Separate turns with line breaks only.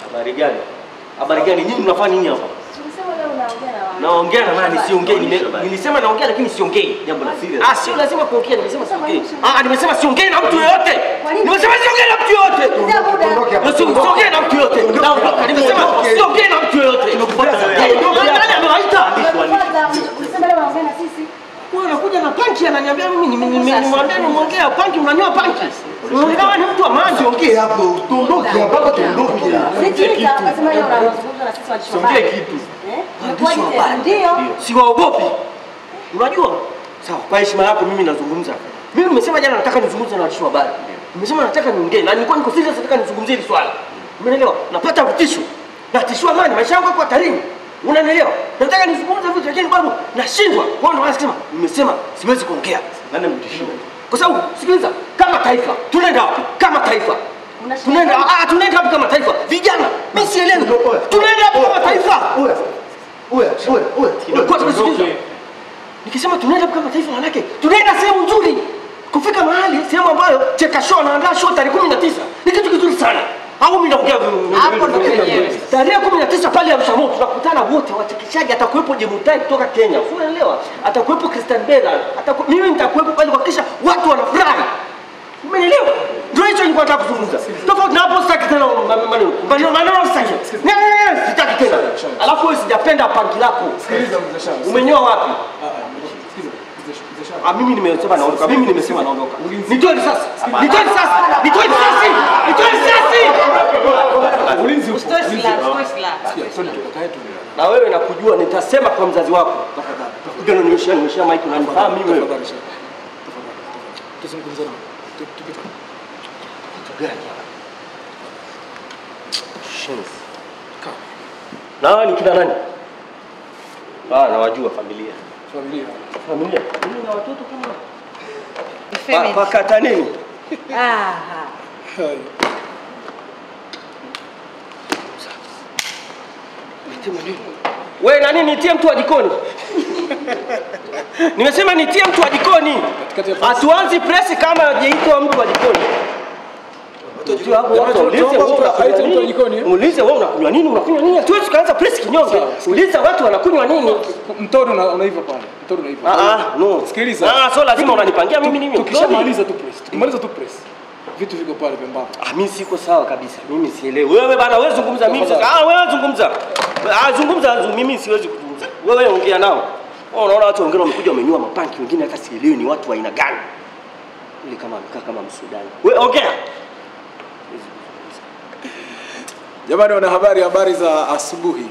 Habari gani? Habari gani? Nyinyi mnafanya nini hapa?
Tunasema leo unaongea na wao.
Naongea na nani? Siongei. Nilisema naongea lakini siongei.
Jambo la serious.
Sio lazima kuongea, nimesema siongei. Nimesema siongei na mtu yeyote. Nimesema siongei na mtu yeyote. Siongei na mtu yeyote. Nimesema siongei na mtu yeyote. Nani amewaita?
Unasema leo unaongea na sisi.
Wewe unakuja na panchi ananiambia mimi nimwambia niongea panchi unanyoa panchi. Unaonekana ni mtu wa maji.
Ongea hapo, tuondoke hapa, tuondoke.
Sisi tunasema leo unazungumza na sisi waandishi wa habari.
Siongee kitu.
Waandishi wa habari. Ndio.
Siwaogopi. Unajua? Sawa, kwa heshima yako mimi nazungumza. Mimi nimesema jana nataka nizungumze na waandishi wa habari. Nimesema nataka niongee na nilikuwa niko serious nataka nizungumzie hili swala. Umeelewa? Napata vitisho. Natishwa amani, maisha yangu yako hatarini. Unanielewa? Nataka nizungumze vitu lakini bado nashindwa. Kwa hiyo nasema nimesema siwezi kuongea.
Nani mtishio?
Kwa sababu sikiliza, kama taifa tunaenda wapi? Kama taifa tunaenda wapi kama taifa? Vijana, mimi sielewi. Tunaenda wapi kama taifa? Nikisema tunaenda wapi kama taifa manake tunaenda sehemu nzuri. Kufika mahali sehemu ambayo Cheka Show anaandaa show tarehe 19. Ni kitu kizuri sana. Au mimi naongea
hapo ndio yenyewe.
Tarehe 19 pale Arusha Mall tunakutana wote wachekeshaji, atakuwepo Jemutai kutoka Kenya. Unaelewa? Atakuwepo Christian Bella, mimi nitakuwepo pale kuhakikisha watu wanafurahi. Umeelewa? Ndio hicho nilikuwa nataka kuzungumza. Tofauti na hapo sitaki tena maneno sitaki. Sitaki tena. Alafu wewe sijapenda panki lako.
Sikiliza mzee Shams.
Umenyoa wapi? Mimi nimesema naondoka. Mimi nimesema naondoka. Nitoe risasi. Nitoe risasi. Nitoe risasi. Nitoe risasi.
Ulinzi upo.
Na wewe nakujua nitasema kwa mzazi wako. Tafadhali. Kuja nionyesha mic unanifahamu mimi wewe.
Tafadhali. Tuzungumze nao. Tupite.
Kitu gani hapa? Shenzi. Na ni kina nani? Nawajua familia. Familia. Mimi na watoto kama pakata nini? Wewe nani nitie mtu wa jikoni? Nimesema nitie mtu wa jikoni. Hatuanzi press kama hajaitwa mtu wa jikoni. Ulize wewe unakunywa nini? Unakunywa nini? Hatuwezi kuanza press kinyonge. Uliza watu wanakunywa nini?
Mtoro unaiva pale. Mtoro unaiva.
No.
Sikiliza.
So lazima unanipangia mimi nini?
Tukishamaliza tu press. Tukimaliza tu press. Vitu viko pale pembeni.
Mimi siko sawa kabisa. Mimi sielewi. Wewe bana wewe zungumza mimi sasa. Wewe zungumza. Zungumza mimi siwezi kuzungumza. Wewe ongea nao. Unaona watu wengine wamekuja wamenyua mapanki wengine hata sielewi ni watu wa aina gani. Ile kama amekaa kama Msudani. Wewe ongea.
Jamani wana habari za asubuhi.